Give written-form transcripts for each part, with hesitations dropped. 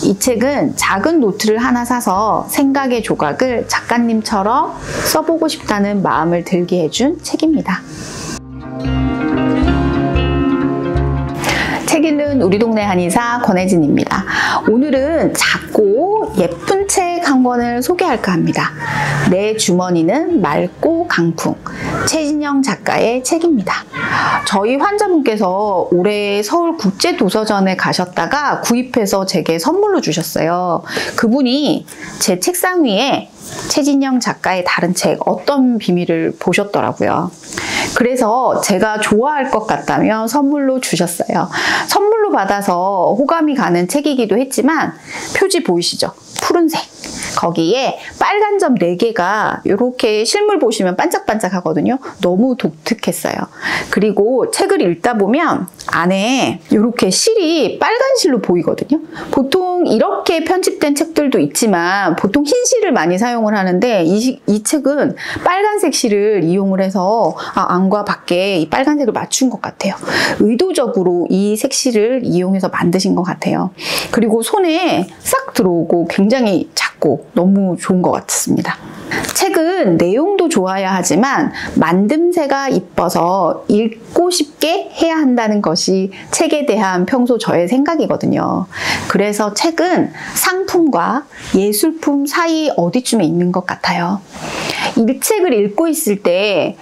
이 책은 작은 노트를 하나 사서 생각의 조각을 작가님처럼 써보고 싶다는 마음을 들게 해준 책입니다. 책 읽는 우리 동네 한의사 권혜진입니다. 오늘은 작고 예쁜 책 한 권을 소개할까 합니다. 내 주머니는 맑고 강풍, 최진영 작가의 책입니다. 저희 환자분께서 올해 서울국제도서전에 가셨다가 구입해서 제게 선물로 주셨어요. 그분이 제 책상 위에 최진영 작가의 다른 책 어떤 비밀을 보셨더라고요. 그래서 제가 좋아할 것 같다며 선물로 주셨어요. 선물로 받아서 호감이 가는 책이기도 했지만 표지 보이시죠? 푸른색. 거기에 빨간 점 4개가 이렇게 실물 보시면 반짝반짝 하거든요. 너무 독특했어요. 그리고 책을 읽다 보면 안에 이렇게 실이 빨간 실로 보이거든요. 보통 이렇게 편집된 책들도 있지만 보통 흰 실을 많이 사용을 하는데 이 책은 빨간색 실을 이용을 해서 안과 밖에 이 빨간색을 맞춘 것 같아요. 의도적으로 이 색실을 이용해서 만드신 것 같아요. 그리고 손에 싹 들어오고 굉장히 작고 너무 좋은 것 같습니다. 책은 내용도 좋아야 하지만 만듦새가 이뻐서 읽고 싶게 해야 한다는 것이 책에 대한 평소 저의 생각이거든요. 그래서 책은 상품과 예술품 사이 어디쯤에 있는 것 같아요. 이 책을 읽고 있을 때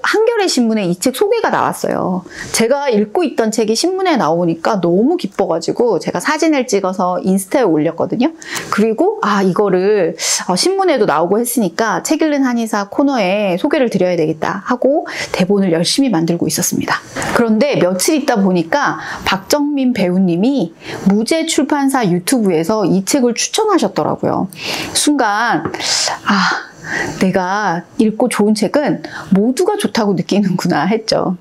한겨레 신문에 이 책 소개가 나왔어요. 제가 읽고 있던 책이 신문에 나오니까 너무 기뻐가지고 제가 사진을 찍어서 인스타에 올렸거든요. 그리고 이거를 신문에도 나오고 했으니까 책 읽는 한의사 코너에 소개를 드려야 되겠다 하고 대본을 열심히 만들고 있었습니다. 그런데 며칠 있다 보니까 박정민 배우님이 무제 출판사 유튜브에서 이 책을 추천하셨더라고요. 순간 내가 읽고 좋은 책은 모두가 좋다고 느끼는구나 했죠.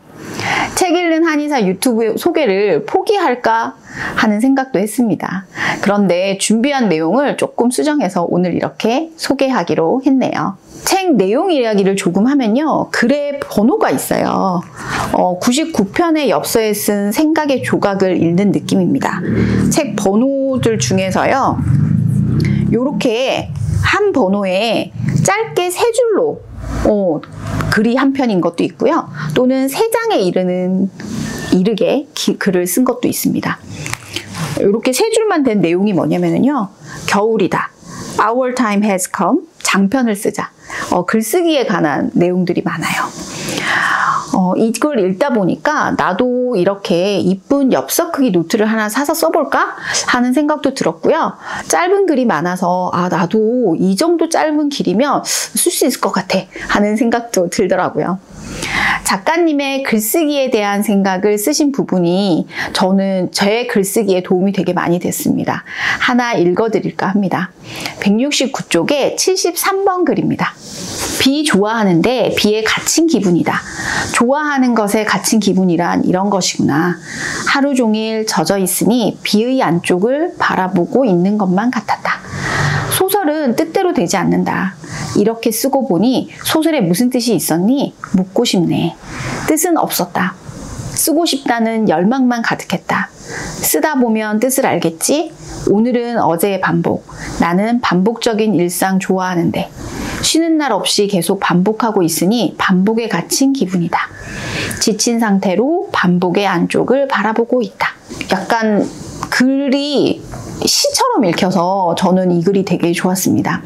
책 읽는 한의사 유튜브 소개를 포기할까 하는 생각도 했습니다. 그런데 준비한 내용을 조금 수정해서 오늘 이렇게 소개하기로 했네요. 책 내용 이야기를 조금 하면요. 글에 번호가 있어요. 99편의 엽서에 쓴 생각의 조각을 읽는 느낌입니다. 책 번호들 중에서요. 요렇게 한 번호에 짧게 3줄로 글이 한 편인 것도 있고요. 또는 3장에 이르게 글을 쓴 것도 있습니다. 이렇게 3줄만 된 내용이 뭐냐면요. 겨울이다. Our time has come. 장편을 쓰자. 글쓰기에 관한 내용들이 많아요. 이걸 읽다 보니까 나도 이렇게 이쁜 엽서 크기 노트를 하나 사서 써볼까 하는 생각도 들었고요. 짧은 글이 많아서 나도 이 정도 짧은 길이면 쓸 수 있을 것 같아 하는 생각도 들더라고요. 작가님의 글쓰기에 대한 생각을 쓰신 부분이 저는 제 글쓰기에 도움이 되게 많이 됐습니다. 하나 읽어드릴까 합니다. 169쪽에 73번 글입니다. 비 좋아하는데 비에 갇힌 기분이다. 좋아하는 것에 갇힌 기분이란 이런 것이구나. 하루 종일 젖어 있으니 비의 안쪽을 바라보고 있는 것만 같았다. 소설은 뜻대로 되지 않는다. 이렇게 쓰고 보니 소설에 무슨 뜻이 있었니? 묻고 싶네. 뜻은 없었다. 쓰고 싶다는 열망만 가득했다. 쓰다 보면 뜻을 알겠지? 오늘은 어제의 반복. 나는 반복적인 일상 좋아하는데 쉬는 날 없이 계속 반복하고 있으니 반복에 갇힌 기분이다. 지친 상태로 반복의 안쪽을 바라보고 있다. 약간 글이 시처럼 읽혀서 저는 이 글이 되게 좋았습니다.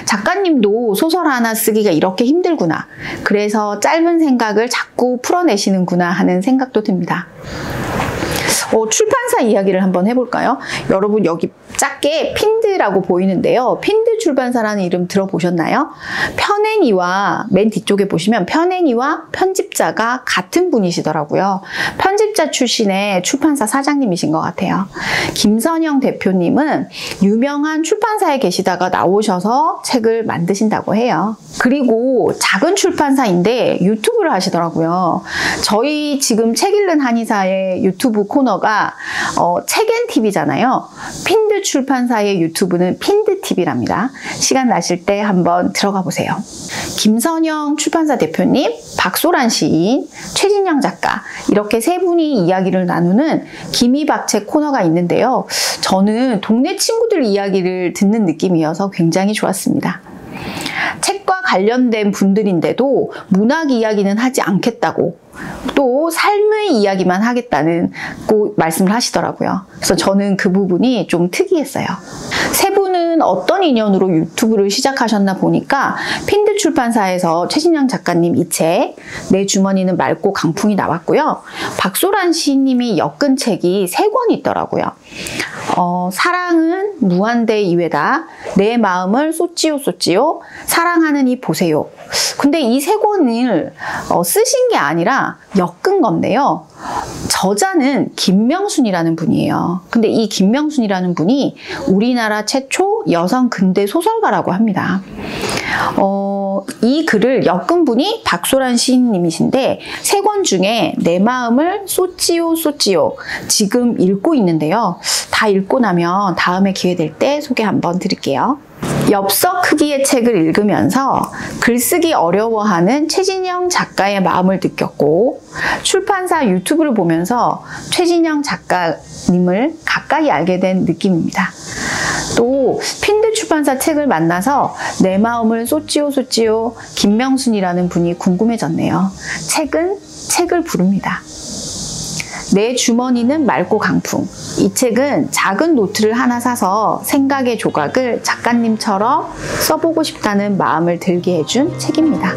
작가님도 소설 하나 쓰기가 이렇게 힘들구나. 그래서 짧은 생각을 자꾸 풀어내시는구나 하는 생각도 듭니다. 출판사 이야기를 한번 해볼까요? 여러분 여기 작게 핀드라고 보이는데요. 핀드 출판사라는 이름 들어보셨나요? 편애니와 맨 뒤쪽에 보시면 편애니와 편집자가 같은 분이시더라고요. 편집자 출신의 출판사 사장님이신 것 같아요. 김선영 대표님은 유명한 출판사에 계시다가 나오셔서 책을 만드신다고 해요. 그리고 작은 출판사인데 유튜브를 하시더라고요. 저희 지금 책 읽는 한의사의 유튜브 코너가 유튜버가 책앤TV잖아요. 핀드 출판사의 유튜브는 핀드TV랍니다. 시간 나실 때 한번 들어가 보세요. 김선영 출판사 대표님, 박소란 시인, 최진영 작가 이렇게 세 분이 이야기를 나누는 기미박책 코너가 있는데요. 저는 동네 친구들 이야기를 듣는 느낌이어서 굉장히 좋았습니다. 책과 관련된 분들인데도 문학 이야기는 하지 않겠다고 또 삶의 이야기만 하겠다는 말씀을 하시더라고요. 그래서 저는 그 부분이 좀 특이했어요. 세 분은 어떤 인연으로 유튜브를 시작하셨나 보니까 핀드 출판사에서 최진영 작가님 이 책, 내 주머니는 맑고 강풍이 나왔고요. 박소란 시인님이 엮은 책이 3권 있더라고요. 사랑은 무한대 이외다, 내 마음을 쏟지요 쏟지요, 사랑하는 이 보세요. 근데 이 3권을 쓰신 게 아니라 엮은 건데요. 저자는 김명순이라는 분이에요. 근데 이 김명순이라는 분이 우리나라 최초 여성 근대 소설가라고 합니다. 이 글을 엮은 분이 박소란 시인님이신데 3권 중에 내 마음을 쏟지요 쏟지요 지금 읽고 있는데요. 다 읽고 나면 다음에 기회 될 때 소개 한번 드릴게요. 엽서 크기의 책을 읽으면서 글쓰기 어려워하는 최진영 작가의 마음을 느꼈고, 출판사 유튜브를 보면서 최진영 작가님을 가까이 알게 된 느낌입니다. 또 핀드 출판사 책을 만나서 내 마음을 쏟지요 쏟지요 김명순이라는 분이 궁금해졌네요. 책은 책을 부릅니다. 내 주머니는 맑고 강풍. 이 책은 작은 노트를 하나 사서 생각의 조각을 작가님처럼 써보고 싶다는 마음을 들게 해준 책입니다.